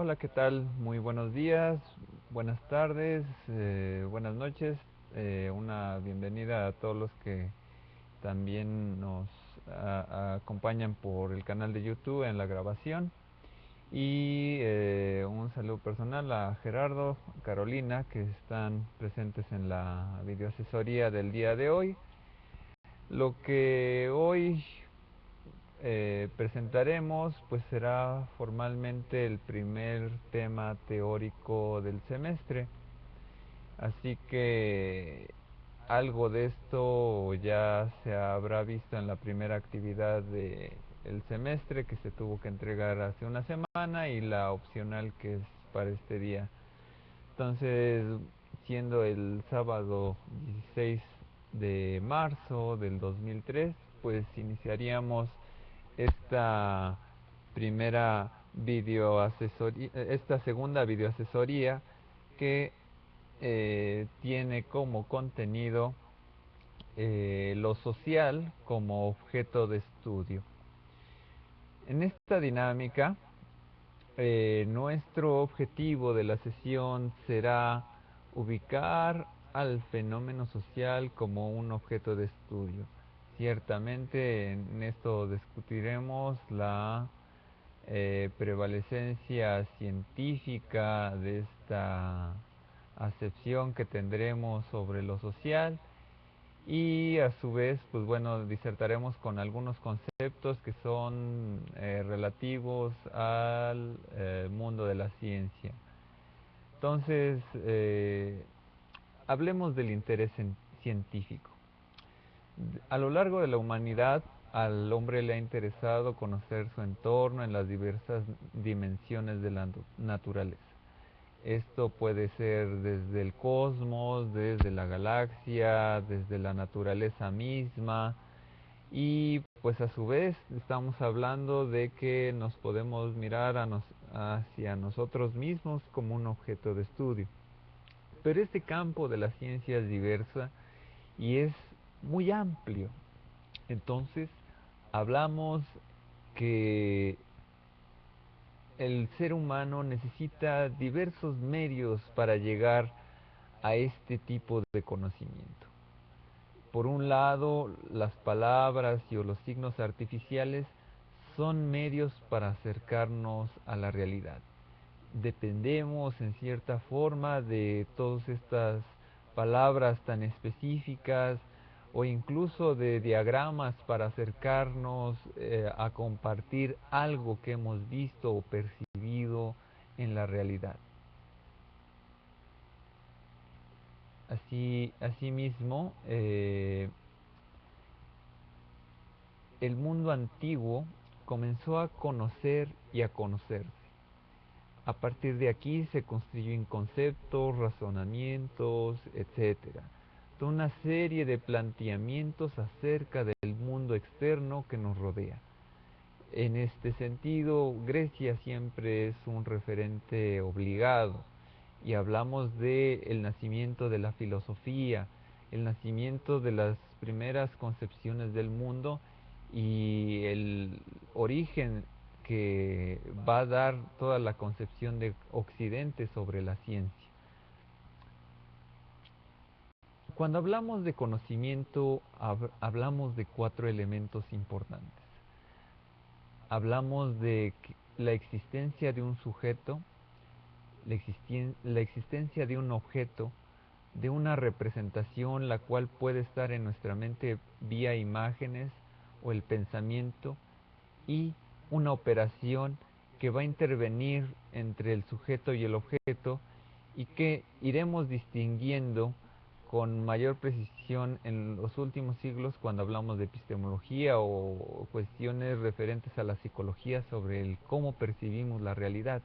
Hola, ¿qué tal? Muy buenos días, buenas tardes, buenas noches. Una bienvenida a todos los que también nos acompañan por el canal de YouTube en la grabación. Y un saludo personal a Gerardo, Carolina, que están presentes en la videoasesoría del día de hoy. Lo que hoy presentaremos pues será formalmente el primer tema teórico del semestre, así que algo de esto ya se habrá visto en la primera actividad del semestre que se tuvo que entregar hace una semana y la opcional que es para este día. Entonces, siendo el sábado 16 de marzo del 2003, pues iniciaríamos esta primera videoasesoría, esta segunda videoasesoría que tiene como contenido lo social como objeto de estudio. En esta dinámica, nuestro objetivo de la sesión será ubicar al fenómeno social como un objeto de estudio. Ciertamente en esto discutiremos la prevalecencia científica de esta acepción que tendremos sobre lo social y a su vez, pues bueno, disertaremos con algunos conceptos que son relativos al mundo de la ciencia. Entonces, hablemos del interés científico. A lo largo de la humanidad, al hombre le ha interesado conocer su entorno en las diversas dimensiones de la naturaleza. Esto puede ser desde el cosmos, desde la galaxia, desde la naturaleza misma y pues a su vez estamos hablando de que nos podemos mirar hacia nosotros mismos como un objeto de estudio. Pero este campo de la ciencia es diversa y es muy amplio. Entonces hablamos que el ser humano necesita diversos medios para llegar a este tipo de conocimiento. Por un lado, las palabras y o los signos artificiales son medios para acercarnos a la realidad. Dependemos en cierta forma de todas estas palabras tan específicas o incluso de diagramas para acercarnos a compartir algo que hemos visto o percibido en la realidad. Asimismo, el mundo antiguo comenzó a conocer y a conocerse. A partir de aquí se construyen conceptos, razonamientos, etcétera. Toda una serie de planteamientos acerca del mundo externo que nos rodea. En este sentido, Grecia siempre es un referente obligado y hablamos de el nacimiento de la filosofía, el nacimiento de las primeras concepciones del mundo y el origen que va a dar toda la concepción de Occidente sobre la ciencia. Cuando hablamos de conocimiento, hablamos de cuatro elementos importantes. Hablamos de la existencia de un sujeto, la existencia de un objeto, de una representación la cual puede estar en nuestra mente vía imágenes o el pensamiento y una operación que va a intervenir entre el sujeto y el objeto y que iremos distinguiendo con mayor precisión en los últimos siglos cuando hablamos de epistemología o cuestiones referentes a la psicología sobre el cómo percibimos la realidad.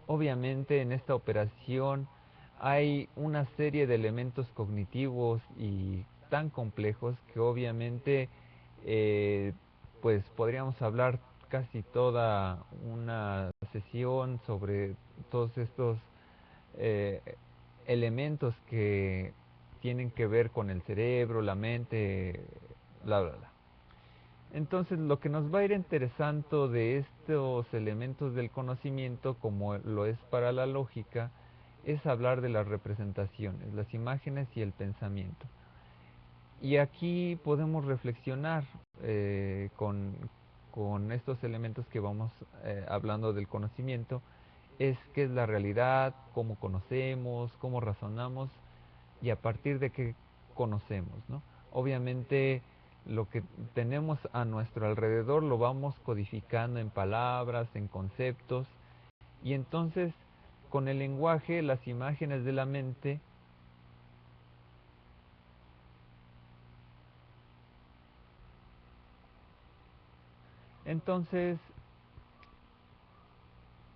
Obviamente en esta operación hay una serie de elementos cognitivos y tan complejos que obviamente eh, pues podríamos hablar casi toda una sesión sobre todos estos eh, elementos que tienen que ver con el cerebro, la mente, bla, bla, bla. Entonces, lo que nos va a ir interesando de estos elementos del conocimiento, como lo es para la lógica, es hablar de las representaciones, las imágenes y el pensamiento. Y aquí podemos reflexionar con estos elementos que vamos hablando del conocimiento, es qué es la realidad, cómo conocemos, cómo razonamos y a partir de qué conocemos, ¿no? Obviamente lo que tenemos a nuestro alrededor lo vamos codificando en palabras, en conceptos, y entonces con el lenguaje, las imágenes de la mente, entonces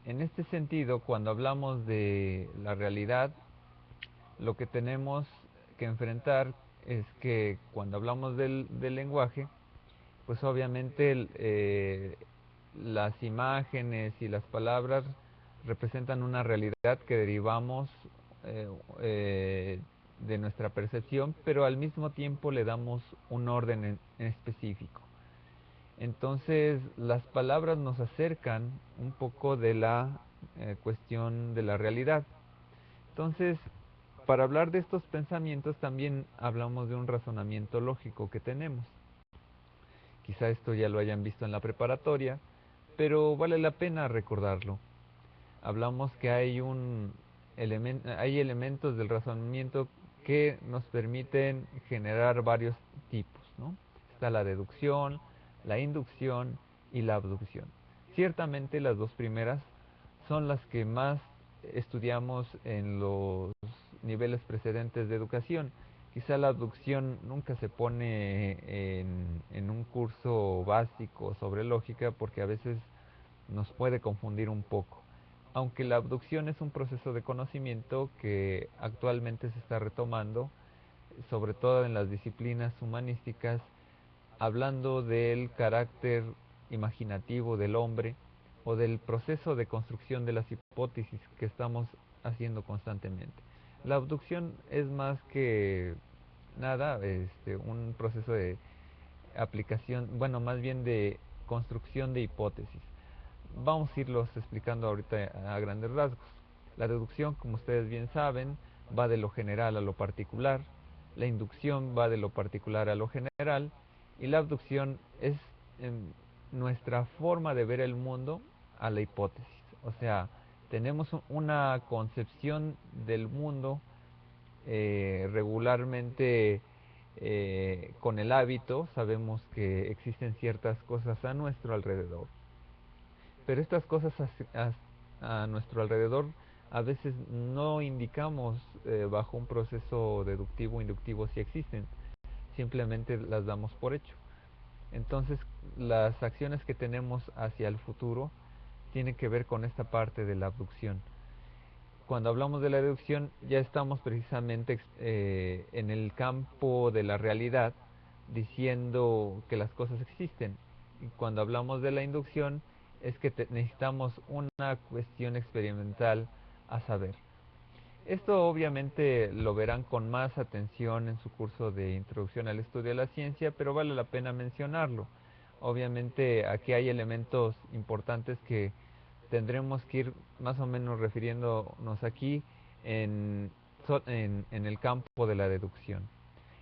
en este sentido, cuando hablamos de la realidad, lo que tenemos que enfrentar es que cuando hablamos del lenguaje, pues obviamente las imágenes y las palabras representan una realidad que derivamos eh, eh, de nuestra percepción, pero al mismo tiempo le damos un orden en específico. Entonces las palabras nos acercan un poco de la cuestión de la realidad. Entonces, para hablar de estos pensamientos también hablamos de un razonamiento lógico que tenemos. Quizá esto ya lo hayan visto en la preparatoria, pero vale la pena recordarlo. Hablamos que hay elementos del razonamiento que nos permiten generar varios tipos, ¿no? Está la deducción, la inducción y la abducción. Ciertamente las dos primeras son las que más estudiamos en los niveles precedentes de educación. Quizá la abducción nunca se pone en un curso básico sobre lógica porque a veces nos puede confundir un poco. Aunque la abducción es un proceso de conocimiento que actualmente se está retomando, sobre todo en las disciplinas humanísticas, hablando del carácter imaginativo del hombre o del proceso de construcción de las hipótesis que estamos haciendo constantemente. La abducción es más que nada un proceso de aplicación, bueno, más bien de construcción de hipótesis. Vamos a irlos explicando ahorita a grandes rasgos. La deducción, como ustedes bien saben, va de lo general a lo particular, la inducción va de lo particular a lo general y la abducción es nuestra forma de ver el mundo a la hipótesis. O sea, tenemos una concepción del mundo regularmente con el hábito, sabemos que existen ciertas cosas a nuestro alrededor. Pero estas cosas a nuestro alrededor a veces no indicamos bajo un proceso deductivo o inductivo si existen, simplemente las damos por hecho. Entonces las acciones que tenemos hacia el futuro tienen que ver con esta parte de la abducción. Cuando hablamos de la deducción ya estamos precisamente en el campo de la realidad diciendo que las cosas existen. Y cuando hablamos de la inducción es que necesitamos una cuestión experimental a saber. Esto obviamente lo verán con más atención en su curso de Introducción al Estudio de la Ciencia, pero vale la pena mencionarlo. Obviamente aquí hay elementos importantes que tendremos que ir más o menos refiriéndonos aquí en, en el campo de la deducción.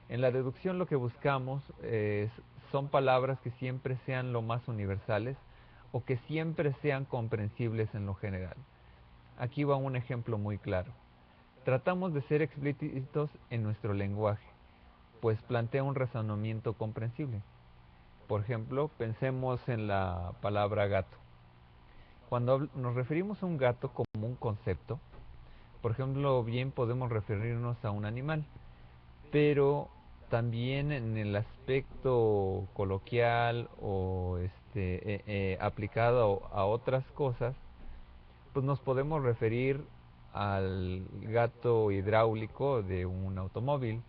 En la deducción lo que buscamos son palabras que siempre sean lo más universales o que siempre sean comprensibles en lo general. Aquí va un ejemplo muy claro. Tratamos de ser explícitos en nuestro lenguaje, pues plantea un razonamiento comprensible. Por ejemplo, pensemos en la palabra gato. Cuando nos referimos a un gato como un concepto, por ejemplo, bien podemos referirnos a un animal, pero también en el aspecto coloquial o aplicado a otras cosas, pues nos podemos referir al gato hidráulico de un automóvil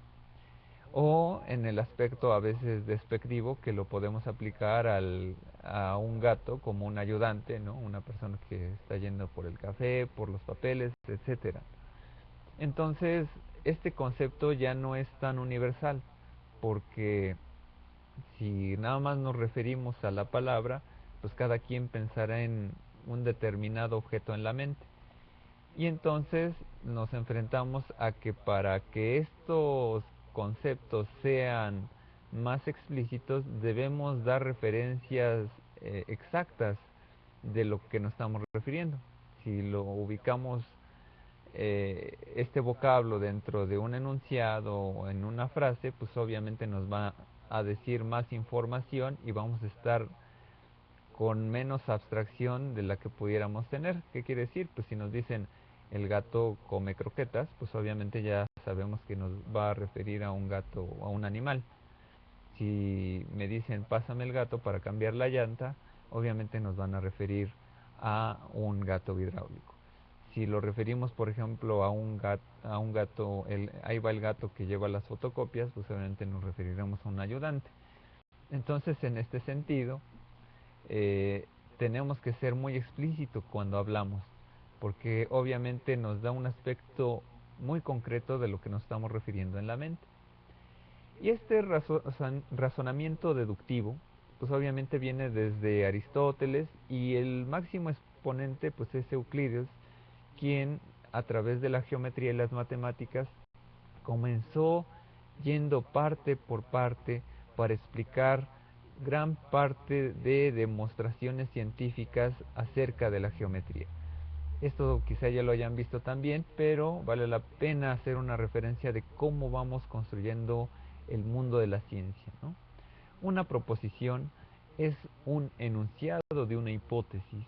o en el aspecto a veces despectivo que lo podemos aplicar a un gato como un ayudante, ¿no? Una persona que está yendo por el café, por los papeles, etcétera. Entonces, este concepto ya no es tan universal porque Si nada más nos referimos a la palabra, pues cada quien pensará en un determinado objeto en la mente. Y entonces nos enfrentamos a que para que estos conceptos sean más explícitos debemos dar referencias exactas de lo que nos estamos refiriendo. Si lo ubicamos este vocablo dentro de un enunciado o en una frase, pues obviamente nos va a decir más información y vamos a estar con menos abstracción de la que pudiéramos tener. ¿Qué quiere decir? Pues si nos dicen el gato come croquetas, pues obviamente ya sabemos que nos va a referir a un gato o a un animal. Si me dicen pásame el gato para cambiar la llanta, obviamente nos van a referir a un gato hidráulico. Si lo referimos, por ejemplo, a un gato ahí va el gato que lleva las fotocopias, pues obviamente nos referiremos a un ayudante. Entonces, en este sentido, eh, tenemos que ser muy explícitos cuando hablamos, porque obviamente nos da un aspecto muy concreto de lo que nos estamos refiriendo en la mente. Y este razonamiento deductivo, pues obviamente viene desde Aristóteles y el máximo exponente pues es Euclides, quien a través de la geometría y las matemáticas comenzó yendo parte por parte para explicar gran parte de demostraciones científicas acerca de la geometría. Esto quizá ya lo hayan visto también, pero vale la pena hacer una referencia de cómo vamos construyendo el mundo de la ciencia, ¿no? Una proposición es un enunciado de una hipótesis,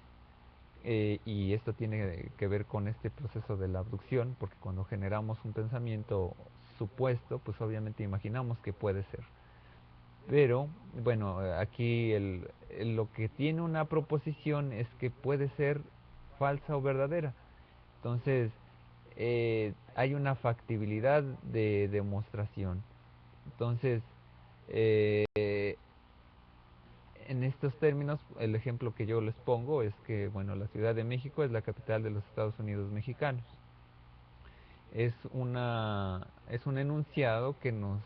y esto tiene que ver con este proceso de la abducción, porque cuando generamos un pensamiento supuesto, pues obviamente imaginamos que puede ser. Pero bueno, aquí lo que tiene una proposición es que puede ser falsa o verdadera. Entonces, hay una factibilidad de demostración. Entonces, eh, en estos términos, el ejemplo que yo les pongo es que, bueno, la Ciudad de México es la capital de los Estados Unidos mexicanos. Es un enunciado que nos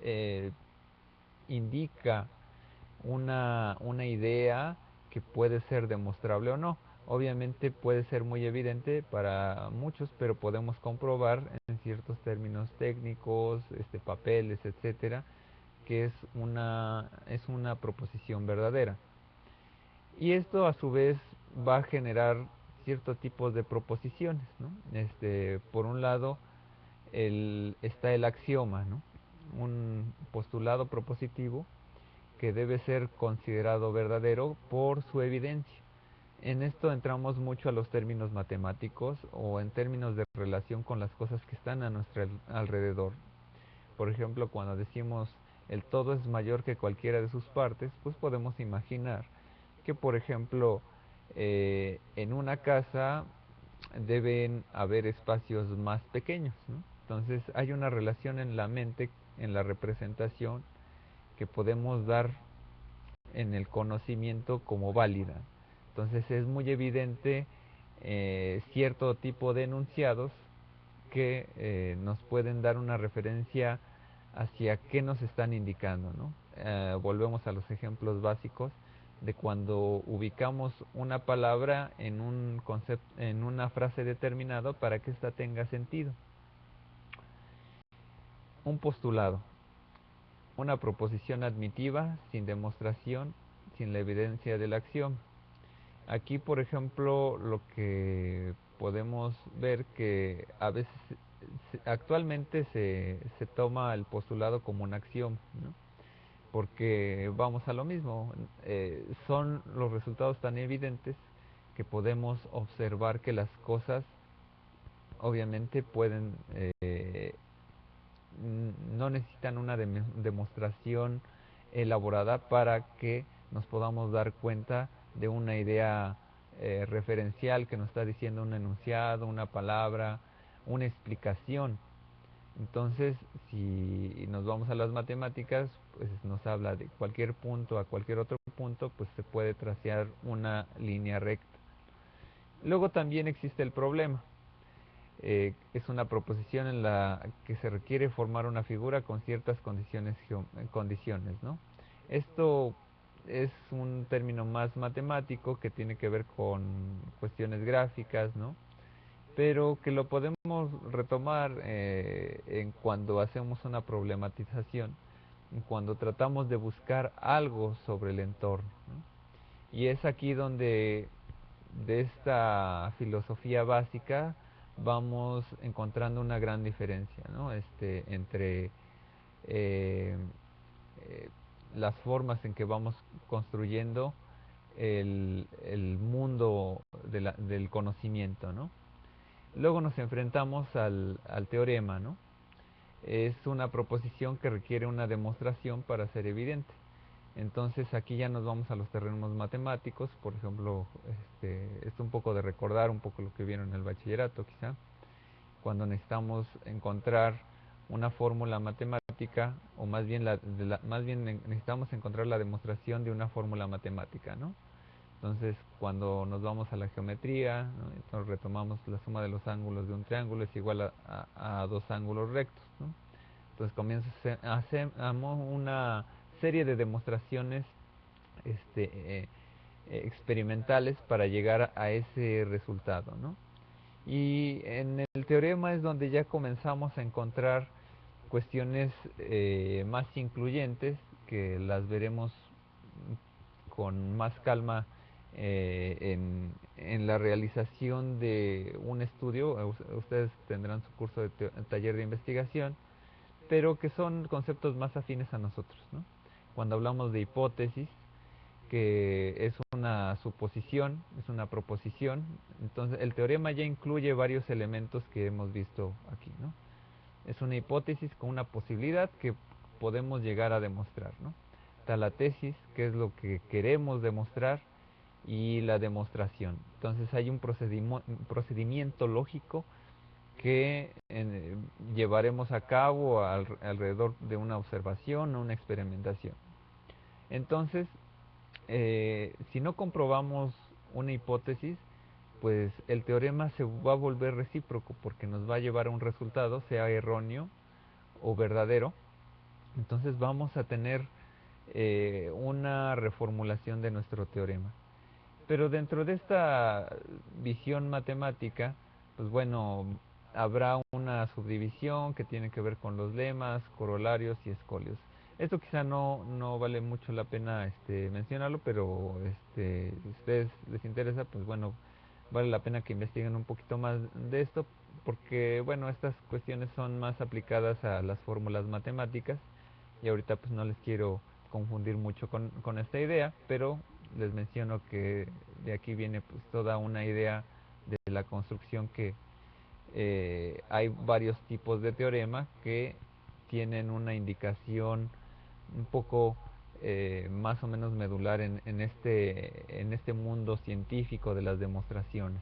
eh, indica una idea que puede ser demostrable o no. Obviamente puede ser muy evidente para muchos, pero podemos comprobar en ciertos términos técnicos, papeles, etcétera, que es una proposición verdadera. Y esto a su vez va a generar ciertos tipos de proposiciones, ¿no? Por un lado está el axioma, ¿no? Un postulado propositivo que debe ser considerado verdadero por su evidencia. En esto entramos mucho a los términos matemáticos o en términos de relación con las cosas que están a nuestro alrededor. Por ejemplo, cuando decimos el todo es mayor que cualquiera de sus partes, pues podemos imaginar que, por ejemplo, en una casa deben haber espacios más pequeños, ¿no? Entonces hay una relación en la mente, en la representación, que podemos dar en el conocimiento como válida. Entonces es muy evidente cierto tipo de enunciados que nos pueden dar una referencia hacia qué nos están indicando, ¿no? Volvemos a los ejemplos básicos de cuando ubicamos una palabra en un concepto, en una frase determinada para que ésta tenga sentido. Un postulado, una proposición admitiva sin demostración, sin la evidencia de la acción. Aquí, por ejemplo, lo que podemos ver que a veces actualmente se toma el postulado como un axioma, ¿no? Porque vamos a lo mismo, son los resultados tan evidentes que podemos observar que las cosas obviamente pueden, no necesitan una demostración elaborada para que nos podamos dar cuenta de una idea referencial que nos está diciendo un enunciado, una palabra, una explicación. Entonces, si nos vamos a las matemáticas, pues nos habla de cualquier punto a cualquier otro punto, pues se puede trazar una línea recta. Luego también existe el problema. Es una proposición en la que se requiere formar una figura con ciertas condiciones, ¿no? Esto es un término más matemático que tiene que ver con cuestiones gráficas, ¿no? Pero que lo podemos retomar en cuando hacemos una problematización, cuando tratamos de buscar algo sobre el entorno, ¿no? Y es aquí donde de esta filosofía básica vamos encontrando una gran diferencia, ¿no? Entre eh, eh, las formas en que vamos construyendo el mundo del conocimiento, ¿no? Luego nos enfrentamos al teorema, ¿no? Es una proposición que requiere una demostración para ser evidente. Entonces aquí ya nos vamos a los terrenos matemáticos, por ejemplo, es un poco de recordar un poco lo que vieron en el bachillerato quizá, cuando necesitamos encontrar una fórmula matemática, o más bien, más bien necesitamos encontrar la demostración de una fórmula matemática, ¿no? Entonces, cuando nos vamos a la geometría, ¿no? Entonces retomamos la suma de los ángulos de un triángulo es igual a dos ángulos rectos, ¿no? Entonces hacemos una serie de demostraciones este, eh, experimentales para llegar a ese resultado, ¿no? Y en el teorema es donde ya comenzamos a encontrar cuestiones más incluyentes, que las veremos con más calma en la realización de un estudio. Ustedes tendrán su curso de taller de investigación, pero que son conceptos más afines a nosotros, ¿no? Cuando hablamos de hipótesis, que es una suposición, es una proposición, entonces el teorema ya incluye varios elementos que hemos visto aquí, ¿no? Es una hipótesis con una posibilidad que podemos llegar a demostrar, ¿no? Está la tesis, que es lo que queremos demostrar, y la demostración. Entonces hay un procedimiento lógico que llevaremos a cabo alrededor de una observación o una experimentación. Entonces, si no comprobamos una hipótesis, pues el teorema se va a volver recíproco porque nos va a llevar a un resultado, sea erróneo o verdadero. Entonces vamos a tener una reformulación de nuestro teorema. Pero dentro de esta visión matemática, pues bueno, habrá una subdivisión que tiene que ver con los lemas, corolarios y escolios. Esto quizá no vale mucho la pena mencionarlo, pero si a ustedes les interesa, pues bueno, vale la pena que investiguen un poquito más de esto, porque bueno, estas cuestiones son más aplicadas a las fórmulas matemáticas, y ahorita pues no les quiero confundir mucho con esta idea, pero les menciono que de aquí viene pues toda una idea de la construcción, que hay varios tipos de teorema que tienen una indicación un poco más o menos medular en este mundo científico de las demostraciones.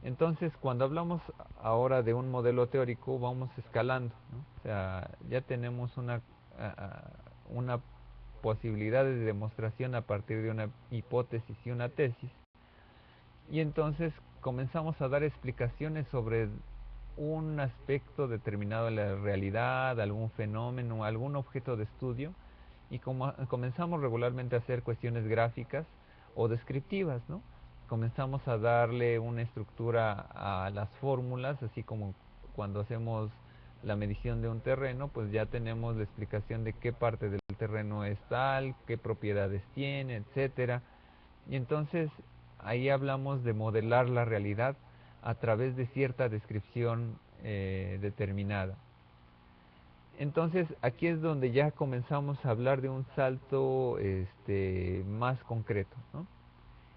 Entonces, cuando hablamos ahora de un modelo teórico, vamos escalando, ¿no? O sea, ya tenemos una posibilidad de demostración a partir de una hipótesis y una tesis, y entonces comenzamos a dar explicaciones sobre un aspecto determinado de la realidad, algún fenómeno, algún objeto de estudio, y como comenzamos regularmente a hacer cuestiones gráficas o descriptivas, ¿no? Comenzamos a darle una estructura a las fórmulas, así como cuando hacemos la medición de un terreno, pues ya tenemos la explicación de qué parte del terreno es tal, qué propiedades tiene, etcétera. Y entonces ahí hablamos de modelar la realidad a través de cierta descripción determinada. Entonces aquí es donde ya comenzamos a hablar de un salto más concreto, ¿no?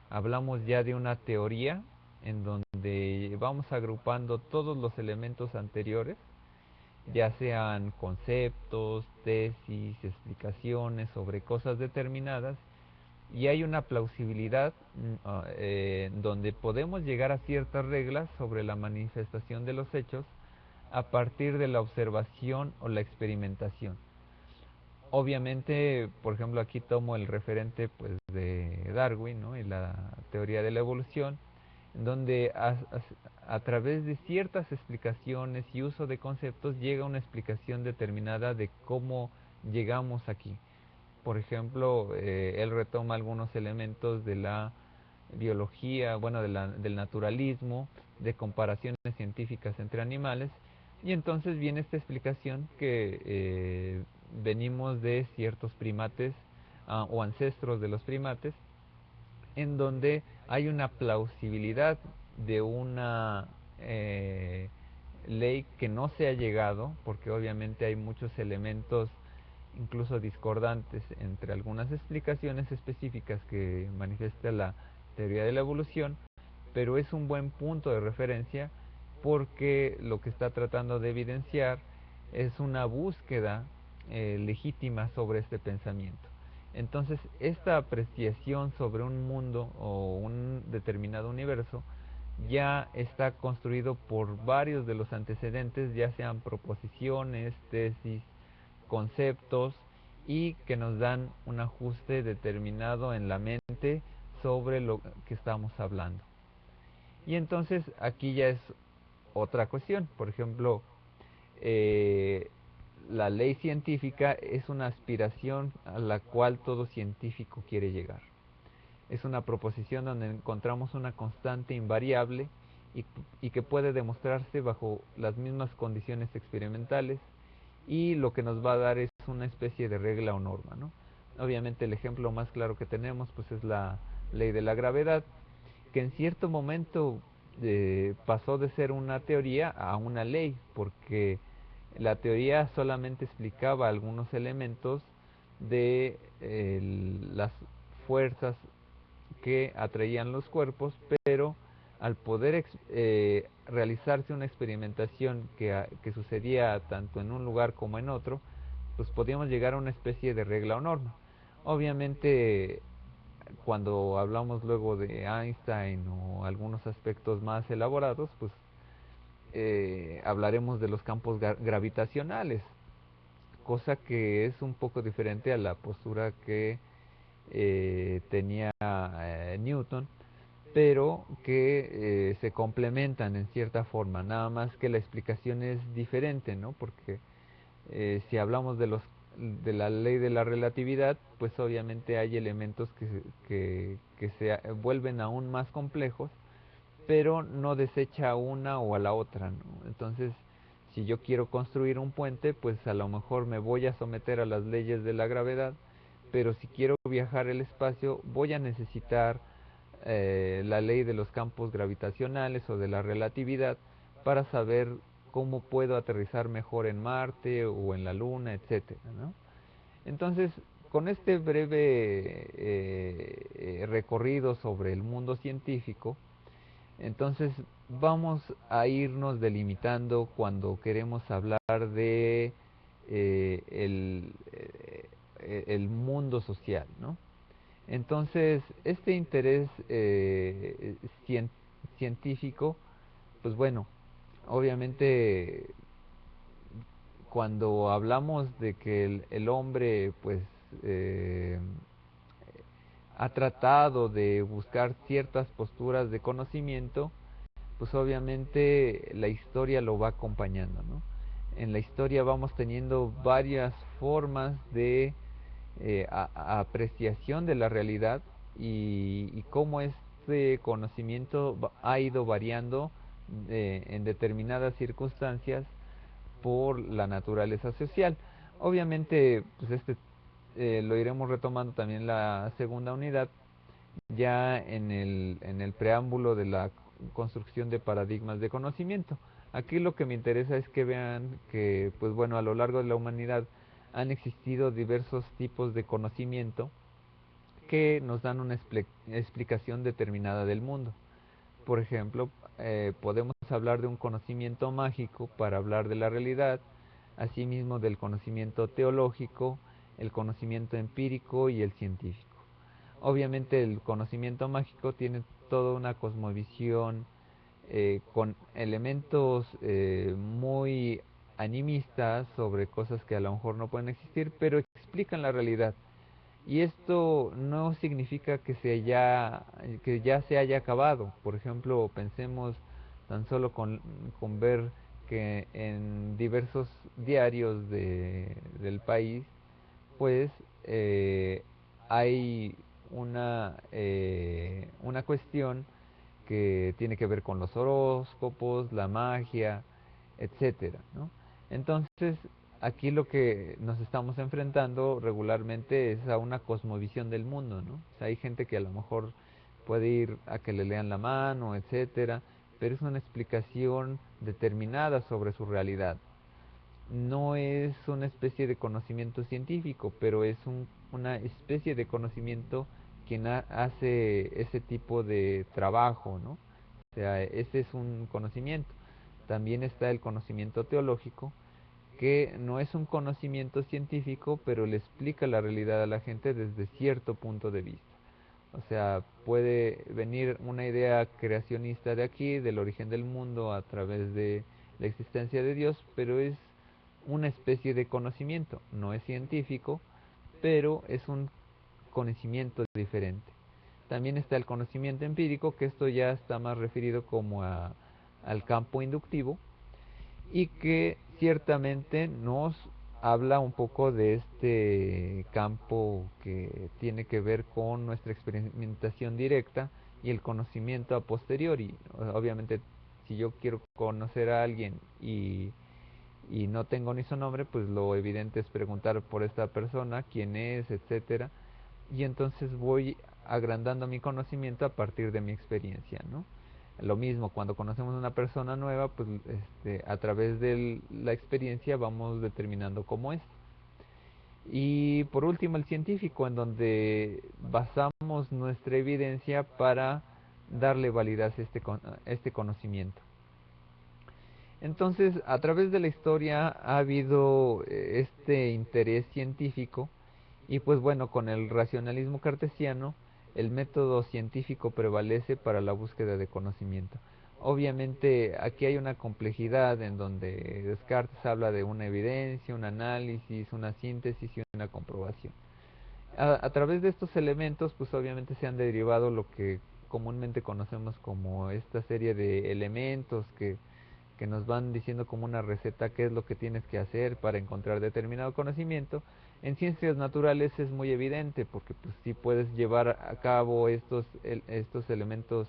Hablamos ya de una teoría en donde vamos agrupando todos los elementos anteriores, ya sean conceptos, tesis, explicaciones sobre cosas determinadas, y hay una plausibilidad donde podemos llegar a ciertas reglas sobre la manifestación de los hechos a partir de la observación o la experimentación. Obviamente, por ejemplo, aquí tomo el referente pues de Darwin, ¿no? Y la teoría de la evolución, donde a través de ciertas explicaciones y uso de conceptos llega una explicación determinada de cómo llegamos aquí. Por ejemplo, él retoma algunos elementos de la biología, bueno, del naturalismo, de comparaciones científicas entre animales, y entonces viene esta explicación que venimos de ciertos primates o ancestros de los primates, en donde hay una plausibilidad de una ley que no se ha llegado, porque obviamente hay muchos elementos incluso discordantes entre algunas explicaciones específicas que manifiesta la teoría de la evolución, pero es un buen punto de referencia porque lo que está tratando de evidenciar es una búsqueda legítima sobre este pensamiento. Entonces, esta apreciación sobre un mundo o un determinado universo ya está construido por varios de los antecedentes, ya sean proposiciones, tesis, conceptos, y que nos dan un ajuste determinado en la mente sobre lo que estamos hablando. Y entonces aquí ya es otra cuestión. Por ejemplo, eh, la ley científica es una aspiración a la cual todo científico quiere llegar. Es una proposición donde encontramos una constante invariable y, y que puede demostrarse bajo las mismas condiciones experimentales, y lo que nos va a dar es una especie de regla o norma, ¿no? Obviamente el ejemplo más claro que tenemos pues es la ley de la gravedad, que en cierto momento pasó de ser una teoría a una ley, porque la teoría solamente explicaba algunos elementos de las fuerzas que atraían los cuerpos, pero al poder realizarse una experimentación que sucedía tanto en un lugar como en otro, pues podíamos llegar a una especie de regla o norma. Obviamente, cuando hablamos luego de Einstein o algunos aspectos más elaborados, pues hablaremos de los campos gravitacionales, cosa que es un poco diferente a la postura que tenía Newton, pero que se complementan en cierta forma, nada más que la explicación es diferente, ¿no? Porque si hablamos de la ley de la relatividad, pues obviamente hay elementos que se vuelven aún más complejos, pero no desecha a una o a la otra, ¿no? Entonces, si yo quiero construir un puente, pues a lo mejor me voy a someter a las leyes de la gravedad, pero si quiero viajar el espacio, voy a necesitar la ley de los campos gravitacionales o de la relatividad para saber cómo puedo aterrizar mejor en Marte o en la Luna, etcétera, ¿no? Entonces, con este breve recorrido sobre el mundo científico, entonces vamos a irnos delimitando cuando queremos hablar de el mundo social, ¿no? Entonces, este interés científico, pues bueno, obviamente cuando hablamos de que el hombre pues eh, ha tratado de buscar ciertas posturas de conocimiento, pues obviamente la historia lo va acompañando, ¿no? En la historia vamos teniendo varias formas de apreciación de la realidad, y cómo este conocimiento ha ido variando en determinadas circunstancias por la naturaleza social. Obviamente, pues lo iremos retomando también la segunda unidad, ya en el preámbulo de la construcción de paradigmas de conocimiento. Aquí lo que me interesa es que vean que, pues bueno, a lo largo de la humanidad han existido diversos tipos de conocimiento que nos dan una explicación determinada del mundo. Por ejemplo, podemos hablar de un conocimiento mágico para hablar de la realidad, asimismo del conocimiento teológico, el conocimiento empírico y el científico. Obviamente el conocimiento mágico tiene toda una cosmovisión con elementos muy animistas sobre cosas que a lo mejor no pueden existir, pero explican la realidad. Y esto no significa que ya se haya acabado. Por ejemplo, pensemos tan solo con ver que en diversos diarios del país, pues hay una cuestión que tiene que ver con los horóscopos, la magia, etcétera, ¿no? Entonces, aquí lo que nos estamos enfrentando regularmente es a una cosmovisión del mundo, ¿no? O sea, hay gente que a lo mejor puede ir a que le lean la mano, etcétera, pero es una explicación determinada sobre su realidad. No es una especie de conocimiento científico, pero es una especie de conocimiento quien hace ese tipo de trabajo, ¿no? O sea, ese es un conocimiento. También está el conocimiento teológico, que no es un conocimiento científico, pero le explica la realidad a la gente desde cierto punto de vista. O sea, puede venir una idea creacionista de aquí, del origen del mundo, a través de la existencia de Dios, pero es una especie de conocimiento. No es científico, pero es un conocimiento diferente. También está el conocimiento empírico, que esto ya está más referido como al campo inductivo, y que ciertamente nos habla un poco de este campo que tiene que ver con nuestra experimentación directa y el conocimiento a posteriori. Obviamente, si yo quiero conocer a alguien y no tengo ni su nombre, pues lo evidente es preguntar por esta persona, quién es, etcétera, y entonces voy agrandando mi conocimiento a partir de mi experiencia, ¿no? Lo mismo, cuando conocemos a una persona nueva, pues a través de la experiencia vamos determinando cómo es. Y por último, el científico, en donde basamos nuestra evidencia para darle validez a este conocimiento. Entonces, a través de la historia ha habido este interés científico y pues bueno, con el racionalismo cartesiano, el método científico prevalece para la búsqueda de conocimiento. Obviamente aquí hay una complejidad en donde Descartes habla de una evidencia, un análisis, una síntesis y una comprobación. A través de estos elementos, pues obviamente se han derivado lo que comúnmente conocemos como esta serie de elementos que nos van diciendo como una receta qué es lo que tienes que hacer para encontrar determinado conocimiento. En ciencias naturales es muy evidente porque pues sí puedes llevar a cabo estos elementos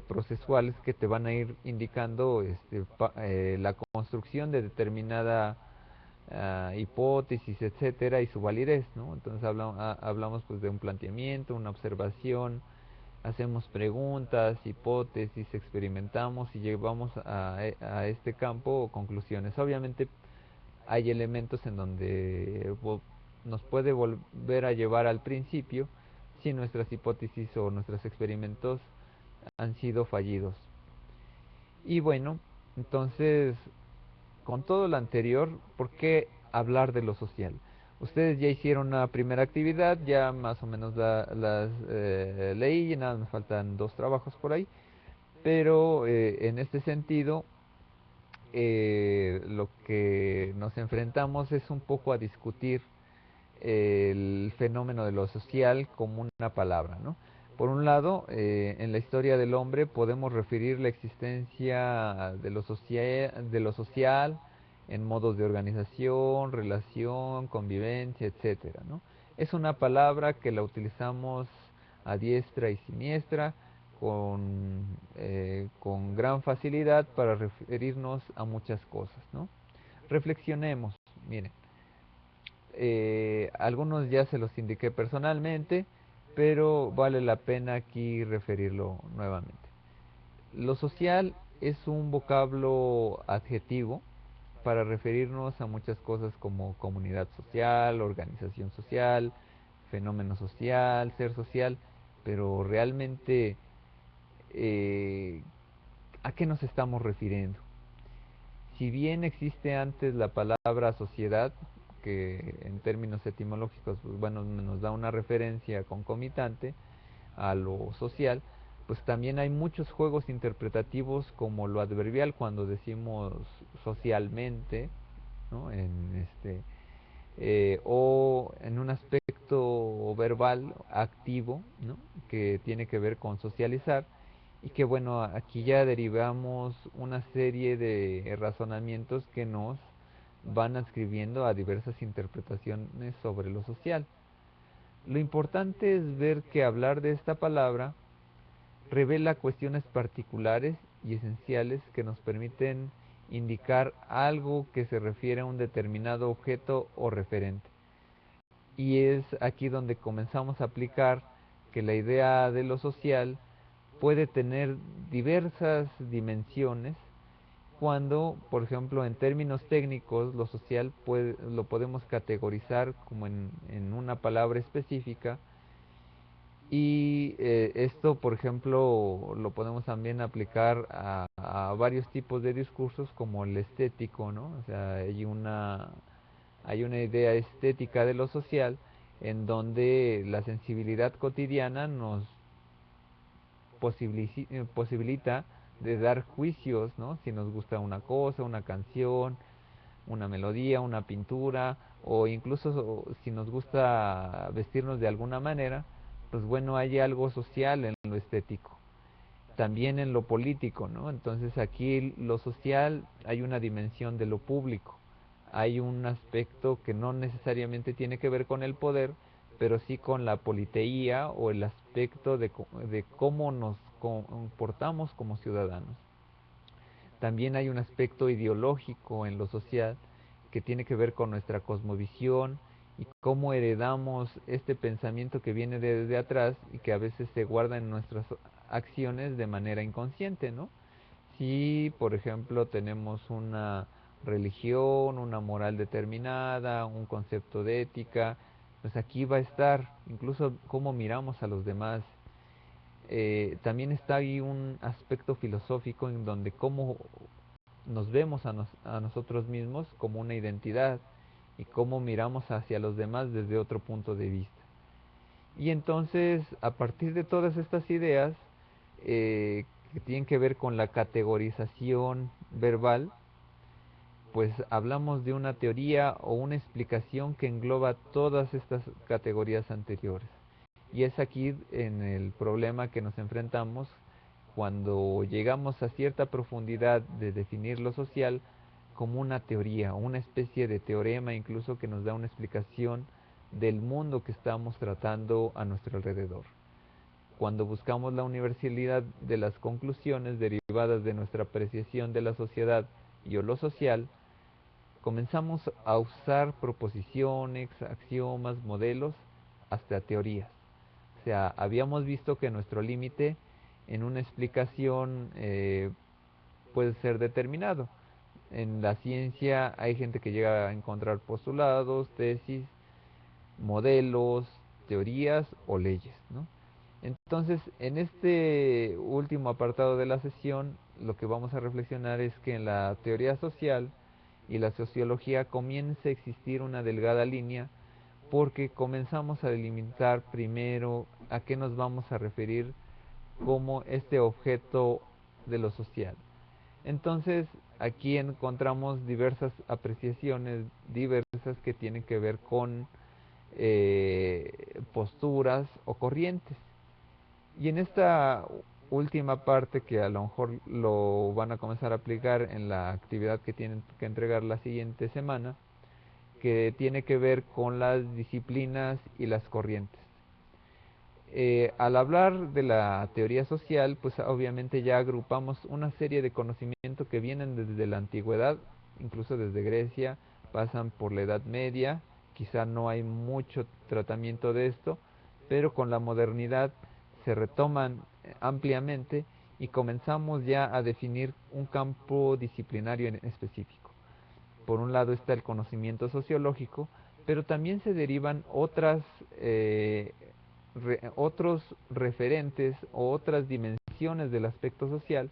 procesuales que te van a ir indicando la construcción de determinada hipótesis, etcétera, y su validez, ¿no? Entonces hablamos pues de un planteamiento, una observación, hacemos preguntas, hipótesis, experimentamos y llevamos a este campo conclusiones. Obviamente hay elementos en donde nos puede volver a llevar al principio si nuestras hipótesis o nuestros experimentos han sido fallidos. Y bueno, entonces, con todo lo anterior, ¿por qué hablar de lo social? Ustedes ya hicieron una primera actividad, ya más o menos las leí, y nada, me faltan dos trabajos por ahí, pero en este sentido, lo que nos enfrentamos es un poco a discutir el fenómeno de lo social como una palabra, ¿no? Por un lado, en la historia del hombre podemos referir la existencia de lo social en modos de organización, relación, convivencia, etcétera, ¿no? Es una palabra que la utilizamos a diestra y siniestra con gran facilidad para referirnos a muchas cosas, ¿no? Reflexionemos, miren, algunos ya se los indiqué personalmente, pero vale la pena aquí referirlo nuevamente. Lo social es un vocablo adjetivo para referirnos a muchas cosas como comunidad social, organización social, fenómeno social, ser social, pero realmente eh, ¿a qué nos estamos refiriendo? Si bien existe antes la palabra sociedad, que en términos etimológicos, pues, bueno, nos da una referencia concomitante a lo social, pues también hay muchos juegos interpretativos como lo adverbial cuando decimos socialmente, ¿no? O en un aspecto verbal, activo, ¿no? Que tiene que ver con socializar, y que bueno, aquí ya derivamos una serie de razonamientos que nos van adscribiendo a diversas interpretaciones sobre lo social. Lo importante es ver que hablar de esta palabra revela cuestiones particulares y esenciales que nos permiten indicar algo que se refiere a un determinado objeto o referente. Y es aquí donde comenzamos a aplicar que la idea de lo social puede tener diversas dimensiones cuando, por ejemplo, en términos técnicos, lo social lo podemos categorizar como en una palabra específica, y esto, por ejemplo, lo podemos también aplicar a varios tipos de discursos como el estético, ¿no? O sea, hay una idea estética de lo social en donde la sensibilidad cotidiana nos posibilita de dar juicios, ¿no? Si nos gusta una cosa, una canción, una melodía, una pintura, o incluso si nos gusta vestirnos de alguna manera, pues bueno, hay algo social en lo estético. También en lo político, ¿no? Entonces aquí lo social hay una dimensión de lo público, hay un aspecto que no necesariamente tiene que ver con el poder, pero sí con la politeía o el aspecto de cómo nos comportamos como ciudadanos. También hay un aspecto ideológico en lo social que tiene que ver con nuestra cosmovisión y cómo heredamos este pensamiento que viene desde atrás y que a veces se guarda en nuestras acciones de manera inconsciente, ¿no? Si, por ejemplo, tenemos una religión, una moral determinada, un concepto de ética, pues aquí va a estar incluso cómo miramos a los demás. También está ahí un aspecto filosófico en donde cómo nos vemos a nosotros mismos como una identidad y cómo miramos hacia los demás desde otro punto de vista. Y entonces, a partir de todas estas ideas que tienen que ver con la categorización verbal, pues hablamos de una teoría o una explicación que engloba todas estas categorías anteriores. Y es aquí en el problema que nos enfrentamos cuando llegamos a cierta profundidad de definir lo social como una teoría, una especie de teorema incluso que nos da una explicación del mundo que estamos tratando a nuestro alrededor. Cuando buscamos la universalidad de las conclusiones derivadas de nuestra apreciación de la sociedad y o lo social, comenzamos a usar proposiciones, axiomas, modelos, hasta teorías. O sea, habíamos visto que nuestro límite en una explicación puede ser determinado. En la ciencia hay gente que llega a encontrar postulados, tesis, modelos, teorías o leyes, ¿no? Entonces, en este último apartado de la sesión, lo que vamos a reflexionar es que en la teoría social y la sociología comienza a existir una delgada línea porque comenzamos a delimitar primero a qué nos vamos a referir como este objeto de lo social. Entonces, aquí encontramos diversas apreciaciones, diversas que tienen que ver con posturas o corrientes. Y en esta última parte, que a lo mejor lo van a comenzar a aplicar en la actividad que tienen que entregar la siguiente semana, que tiene que ver con las disciplinas y las corrientes. Al hablar de la teoría social, pues obviamente ya agrupamos una serie de conocimientos que vienen desde la antigüedad, incluso desde Grecia, pasan por la Edad Media, quizá no hay mucho tratamiento de esto, pero con la modernidad se retoman ampliamente y comenzamos ya a definir un campo disciplinario en específico. Por un lado está el conocimiento sociológico, pero también se derivan otros referentes o otras dimensiones del aspecto social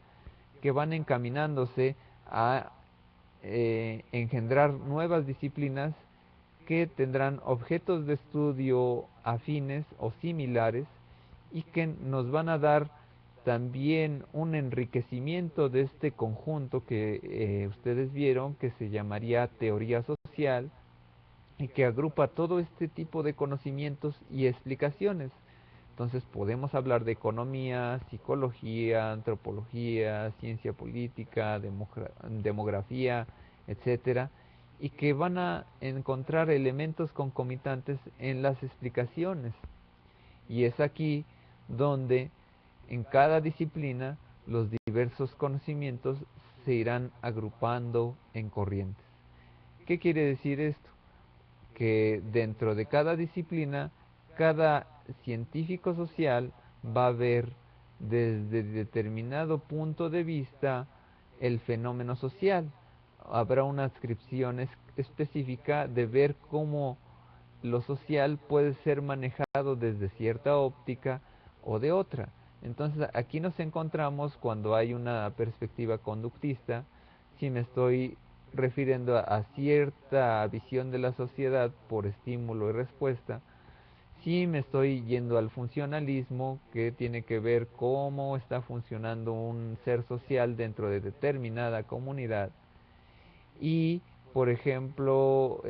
que van encaminándose a engendrar nuevas disciplinas que tendrán objetos de estudio afines o similares y que nos van a dar también un enriquecimiento de este conjunto que ustedes vieron que se llamaría teoría social y que agrupa todo este tipo de conocimientos y explicaciones. Entonces podemos hablar de economía, psicología, antropología, ciencia política, demografía, etcétera, y que van a encontrar elementos concomitantes en las explicaciones. Y es aquí donde en cada disciplina los diversos conocimientos se irán agrupando en corrientes. ¿Qué quiere decir esto? Que dentro de cada disciplina, cada científico social va a ver desde determinado punto de vista el fenómeno social. Habrá una adscripción específica de ver cómo lo social puede ser manejado desde cierta óptica o de otra. Entonces aquí nos encontramos cuando hay una perspectiva conductista, si me estoy refiriendo a cierta visión de la sociedad por estímulo y respuesta, si me estoy yendo al funcionalismo, que tiene que ver cómo está funcionando un ser social dentro de determinada comunidad, y por ejemplo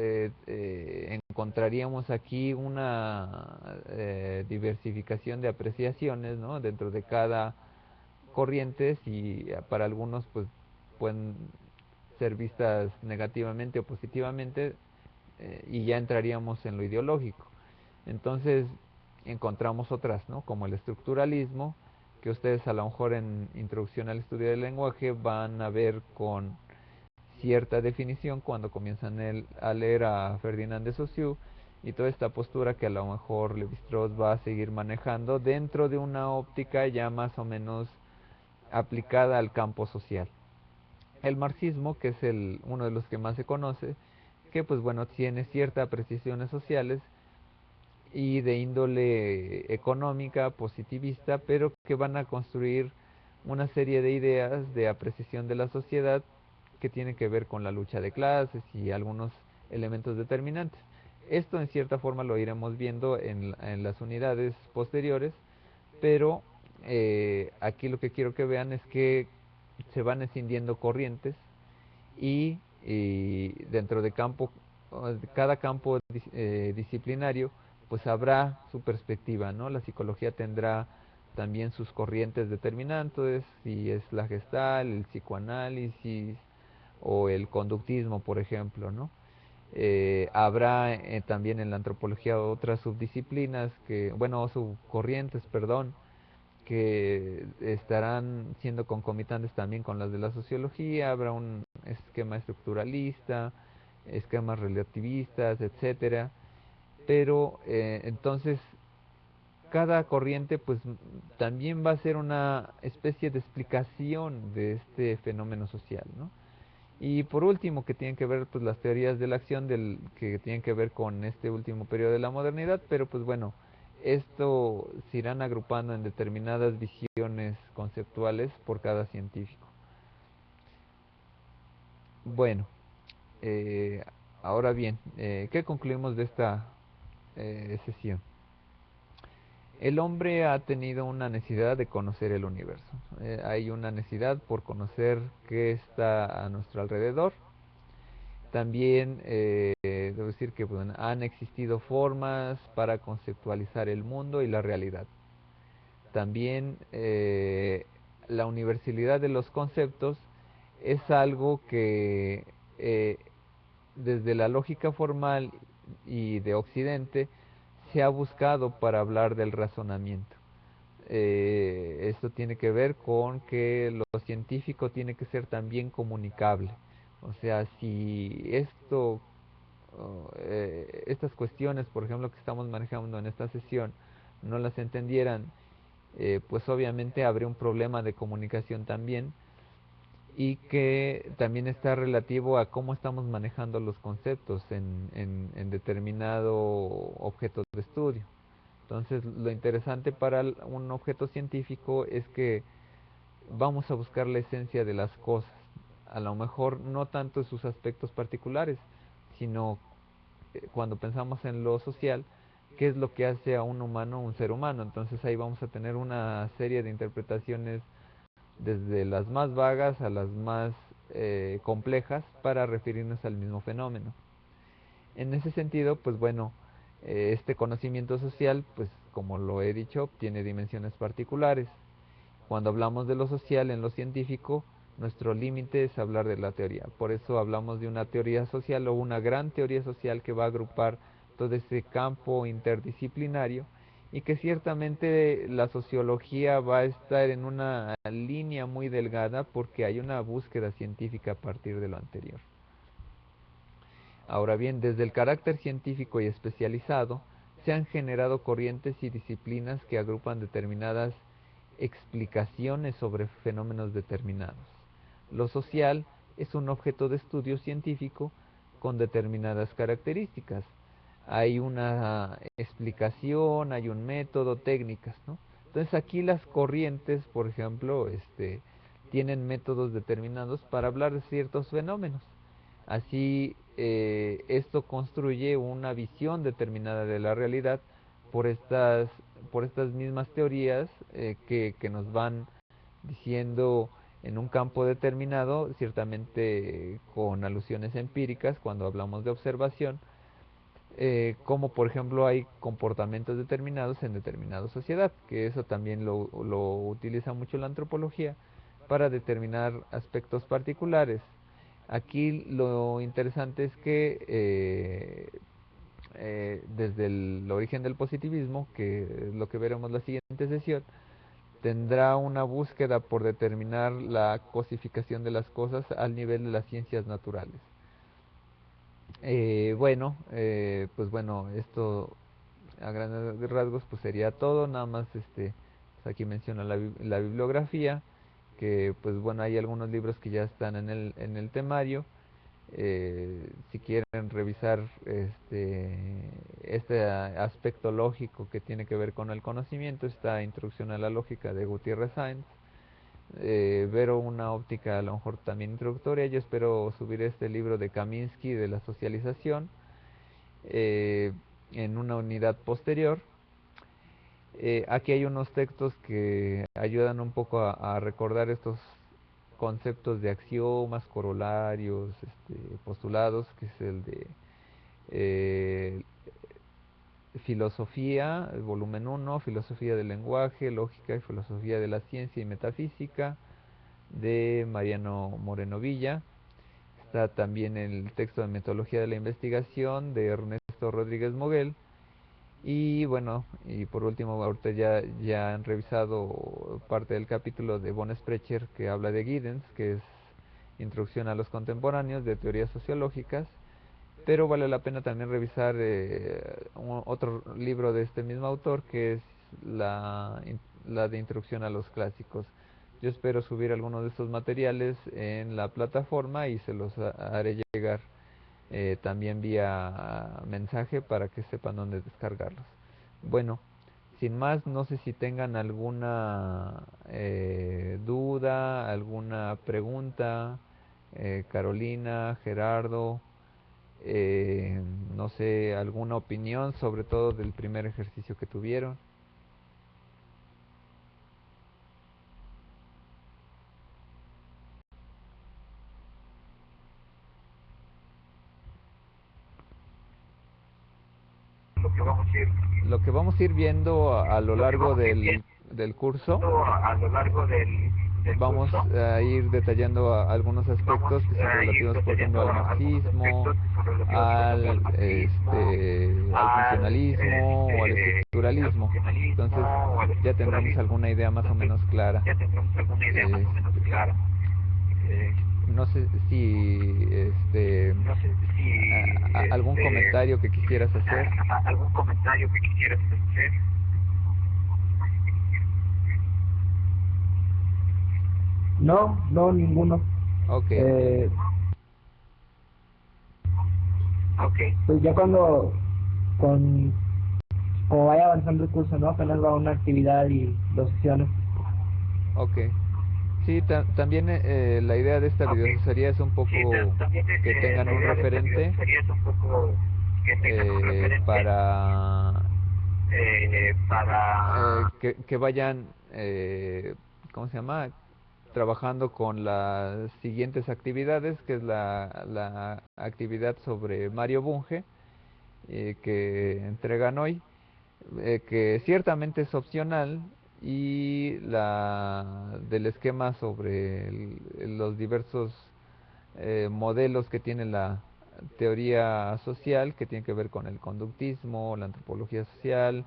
encontraríamos aquí una diversificación de apreciaciones, ¿no?, dentro de cada corriente, y para algunos pues pueden ser vistas negativamente o positivamente, y ya entraríamos en lo ideológico. Entonces encontramos otras, ¿no?, como el estructuralismo, que ustedes a lo mejor en Introducción al Estudio del Lenguaje van a ver con cierta definición cuando comienzan a leer a Ferdinand de Saussure, y toda esta postura que a lo mejor Levi-Strauss va a seguir manejando dentro de una óptica ya más o menos aplicada al campo social. El marxismo, que es uno de los que más se conoce, que pues bueno, tiene ciertas apreciaciones sociales y de índole económica, positivista, pero que van a construir una serie de ideas de apreciación de la sociedad que tienen que ver con la lucha de clases y algunos elementos determinantes. Esto en cierta forma lo iremos viendo en las unidades posteriores, pero aquí lo que quiero que vean es que se van escindiendo corrientes, y dentro de cada campo disciplinario pues habrá su perspectiva, ¿no? La psicología tendrá también sus corrientes determinantes, si es la gestal, el psicoanálisis o el conductismo, por ejemplo, ¿no? Habrá también en la antropología otras subdisciplinas bueno, subcorrientes, perdón, que estarán siendo concomitantes también con las de la sociología. Habrá un esquema estructuralista, esquemas relativistas, etcétera. Pero entonces cada corriente pues también va a ser una especie de explicación de este fenómeno social, ¿no? Y por último, que tienen que ver pues las teorías de la acción que tienen que ver con este último periodo de la modernidad, pero pues bueno, esto se irán agrupando en determinadas visiones conceptuales por cada científico. Bueno, eh, ahora bien, ¿qué concluimos de esta sesión? El hombre ha tenido una necesidad de conocer el universo. Hay una necesidad por conocer qué está a nuestro alrededor. También debo decir que bueno, han existido formas para conceptualizar el mundo y la realidad. También la universalidad de los conceptos es algo que desde la lógica formal y de Occidente se ha buscado para hablar del razonamiento. Esto tiene que ver con que lo científico tiene que ser también comunicable. O sea, si estas cuestiones, por ejemplo, que estamos manejando en esta sesión, no las entendieran, pues obviamente habría un problema de comunicación también, y que también está relativo a cómo estamos manejando los conceptos en determinado objeto de estudio. Entonces, lo interesante para un objeto científico es que vamos a buscar la esencia de las cosas, a lo mejor no tanto en sus aspectos particulares, sino cuando pensamos en lo social, qué es lo que hace a un humano un ser humano. Entonces ahí vamos a tener una serie de interpretaciones desde las más vagas a las más complejas para referirnos al mismo fenómeno. En ese sentido, pues bueno, este conocimiento social, pues como lo he dicho, tiene dimensiones particulares. Cuando hablamos de lo social en lo científico, nuestro límite es hablar de la teoría. Por eso hablamos de una teoría social o una gran teoría social que va a agrupar todo ese campo interdisciplinario y que ciertamente la sociología va a estar en una línea muy delgada porque hay una búsqueda científica a partir de lo anterior. Ahora bien, desde el carácter científico y especializado, se han generado corrientes y disciplinas que agrupan determinadas explicaciones sobre fenómenos determinados. Lo social es un objeto de estudio científico con determinadas características. Hay una explicación, hay un método, técnicas, ¿no? Entonces aquí las corrientes, por ejemplo, tienen métodos determinados para hablar de ciertos fenómenos. Así, esto construye una visión determinada de la realidad por por estas mismas teorías que nos van diciendo en un campo determinado, ciertamente con alusiones empíricas cuando hablamos de observación, como por ejemplo hay comportamientos determinados en determinada sociedad, que eso también lo utiliza mucho la antropología para determinar aspectos particulares. Aquí lo interesante es que desde el origen del positivismo, que es lo que veremos la siguiente sesión, tendrá una búsqueda por determinar la cosificación de las cosas al nivel de las ciencias naturales. Pues bueno, esto a grandes rasgos pues sería todo, nada más pues aquí menciona la bibliografía, que pues bueno, hay algunos libros que ya están en en el temario. Si quieren revisar este aspecto lógico que tiene que ver con el conocimiento, está Introducción a la Lógica de Gutiérrez Sáenz. Ver una óptica a lo mejor también introductoria. Yo espero subir este libro de Kaminsky de la socialización eh, en una unidad posterior. Aquí hay unos textos que ayudan un poco a recordar estos conceptos de axiomas, corolarios, postulados, que es el de eh, filosofía, el volumen 1, filosofía del lenguaje, lógica y filosofía de la ciencia y metafísica, de Mariano Moreno Villa. Está también el texto de metodología de la investigación de Ernesto Rodríguez Moguel. Y bueno, y por último, ahorita ya han revisado parte del capítulo de von Sprecher que habla de Giddens, que es Introducción a los Contemporáneos de Teorías Sociológicas, pero vale la pena también revisar otro libro de este mismo autor, que es la de Introducción a los Clásicos. Yo espero subir algunos de estos materiales en la plataforma y se los haré llegar también vía mensaje para que sepan dónde descargarlos. Bueno, sin más, no sé si tengan alguna duda, alguna pregunta, Carolina, Gerardo, eh, no sé, alguna opinión sobre todo del primer ejercicio que tuvieron. Lo que vamos a ir, Lo que vamos a ir viendo a lo lo que largo vamos a ir viendo del curso, a lo largo del vamos curso, a ir detallando algunos vamos aspectos que son a ir relativos, por ejemplo, detallando al algunos marxismo, aspectos que son relativos, por ejemplo, al marxismo, al al, funcionalismo o al al estructuralismo. funcionalismo Entonces o al ya tendremos estructuralismo. alguna idea más o Entonces menos clara. ya tendremos alguna idea más o menos Este, clara. Eh, no sé si no sé si algún comentario que quisieras hacer. algún comentario que quisieras hacer. No, no, ninguno. Ok, Eh, Ok, pues ya con, como vaya avanzando el curso, ¿no? Apenas va una actividad y dos sesiones. ok. Sí, también la idea de esta ok. videoasesoría es un Sí, poco también que tengan la un idea de esta referente sería es un poco que tengan un referente para para que vayan, ¿cómo se llama? Trabajando con las siguientes actividades, que es la actividad sobre Mario Bunge que entregan hoy, que ciertamente es opcional, y la del esquema sobre los diversos modelos que tiene la teoría social, que tiene que ver con el conductismo, la antropología social,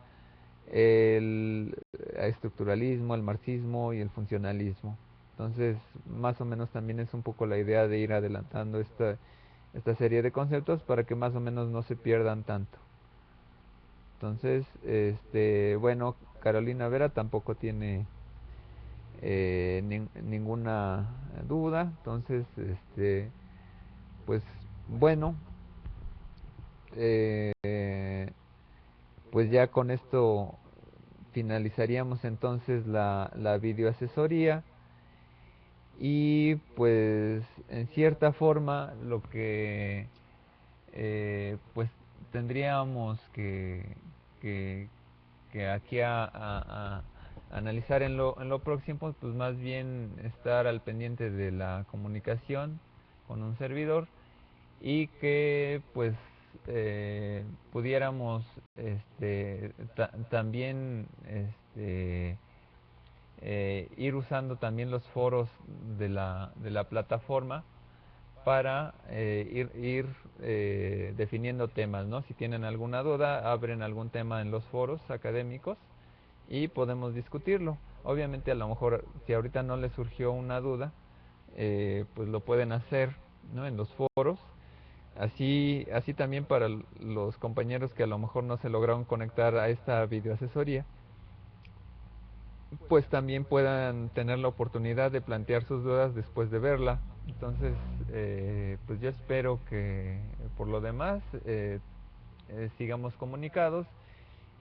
el estructuralismo, el marxismo y el funcionalismo. Entonces, más o menos también es un poco la idea de ir adelantando esta serie de conceptos para que más o menos no se pierdan tanto. Entonces, bueno, Carolina Vera tampoco tiene ninguna duda. Entonces, pues bueno, eh, pues ya con esto finalizaríamos entonces la videoasesoría, y pues en cierta forma lo que pues tendríamos que, que aquí a analizar en lo próximo, pues más bien estar al pendiente de la comunicación con un servidor, y que pues pudiéramos también ir usando también los foros de la plataforma para ir definiendo temas, ¿no? Si tienen alguna duda, abren algún tema en los foros académicos y podemos discutirlo. Obviamente, a lo mejor, si ahorita no les surgió una duda, pues lo pueden hacer, ¿no?, en los foros. Así también para los compañeros que a lo mejor no se lograron conectar a esta videoasesoría, pues también puedan tener la oportunidad de plantear sus dudas después de verla. Entonces, pues yo espero que por lo demás sigamos comunicados,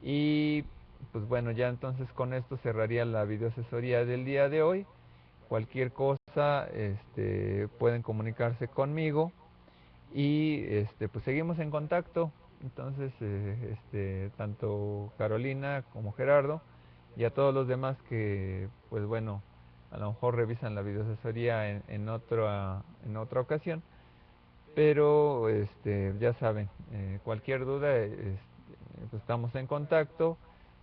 y pues bueno, ya entonces con esto cerraría la videoasesoría del día de hoy. Cualquier cosa, pueden comunicarse conmigo, y pues seguimos en contacto. Entonces, tanto Carolina como Gerardo, y a todos los demás que pues bueno, a lo mejor revisan la videoasesoría en otra ocasión, pero ya saben, cualquier duda, pues estamos en contacto,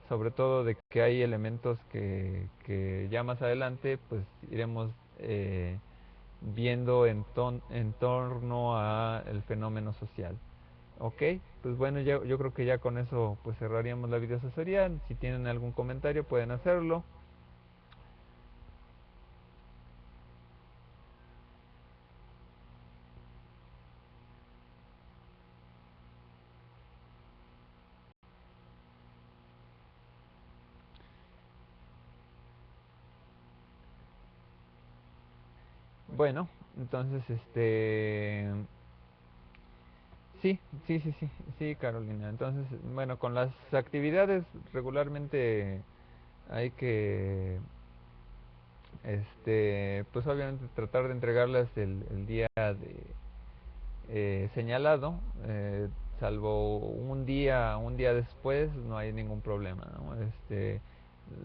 sobre todo de que hay elementos que ya más adelante pues iremos viendo en torno a el fenómeno social. Ok, pues bueno, yo creo que ya con eso pues cerraríamos la videoasesoría. Si tienen algún comentario pueden hacerlo. Bueno, entonces sí, sí, Carolina. Entonces, bueno, con las actividades regularmente hay que pues obviamente tratar de entregarlas el día señalado, salvo un día después no hay ningún problema, ¿no?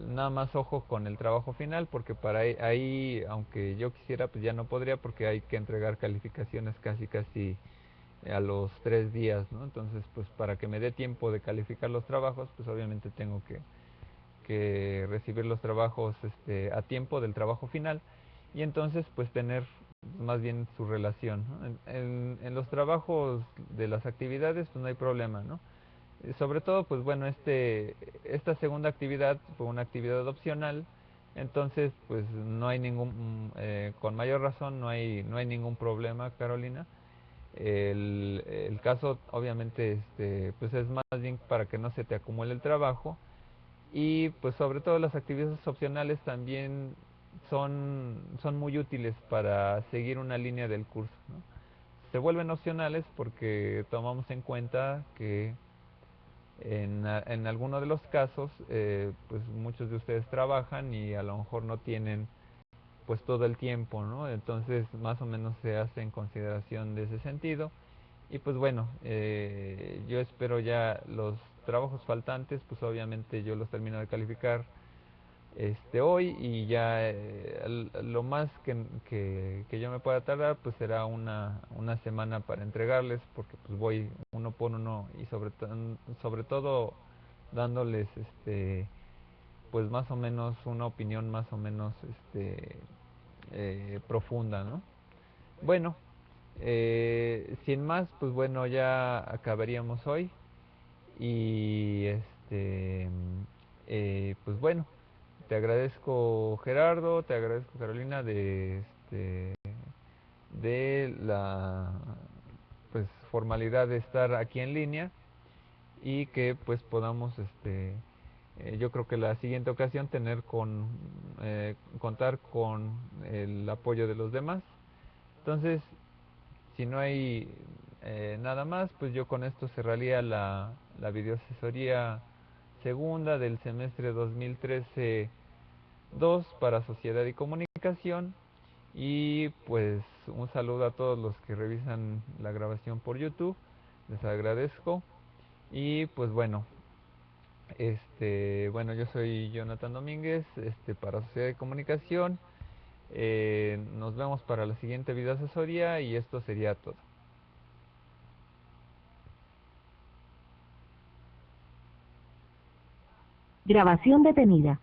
Nada más ojo con el trabajo final, porque para ahí, aunque yo quisiera, pues ya no podría, porque hay que entregar calificaciones casi a los 3 días, ¿no? Entonces, pues para que me dé tiempo de calificar los trabajos, pues obviamente tengo que recibir los trabajos a tiempo del trabajo final, y entonces pues tener más bien su relación, ¿no? En los trabajos de las actividades pues no hay problema, ¿no? Sobre todo pues bueno, esta segunda actividad fue una actividad opcional, entonces pues no hay con mayor razón no hay ningún problema, Carolina. El caso obviamente pues es más bien para que no se te acumule el trabajo, y pues sobre todo las actividades opcionales también son muy útiles para seguir una línea del curso, ¿no? Se vuelven opcionales porque tomamos en cuenta que en alguno de los casos pues muchos de ustedes trabajan y a lo mejor no tienen pues todo el tiempo, ¿no? Entonces más o menos se hace en consideración de ese sentido. Y pues bueno, yo espero ya los trabajos faltantes, pues obviamente yo los termino de calificar hoy, y ya lo más que yo me pueda tardar pues será una semana para entregarles, porque pues voy uno por uno, y sobre todo dándoles pues más o menos una opinión más o menos profunda, ¿no? Bueno, sin más, pues bueno, ya acabaríamos hoy. Y pues bueno, te agradezco, Gerardo, te agradezco, Carolina, de la pues formalidad de estar aquí en línea, y que pues podamos yo creo que la siguiente ocasión contar con el apoyo de los demás. Entonces, si no hay nada más, pues yo con esto cerraría la videoasesoría segunda del semestre 2013-2 para Sociedad y Comunicación. Y pues un saludo a todos los que revisan la grabación por YouTube, les agradezco. Y pues bueno, bueno, yo soy Jonathan Domínguez, para Sociedad de Comunicación. Nos vemos para la siguiente video asesoría, y esto sería todo. Grabación detenida.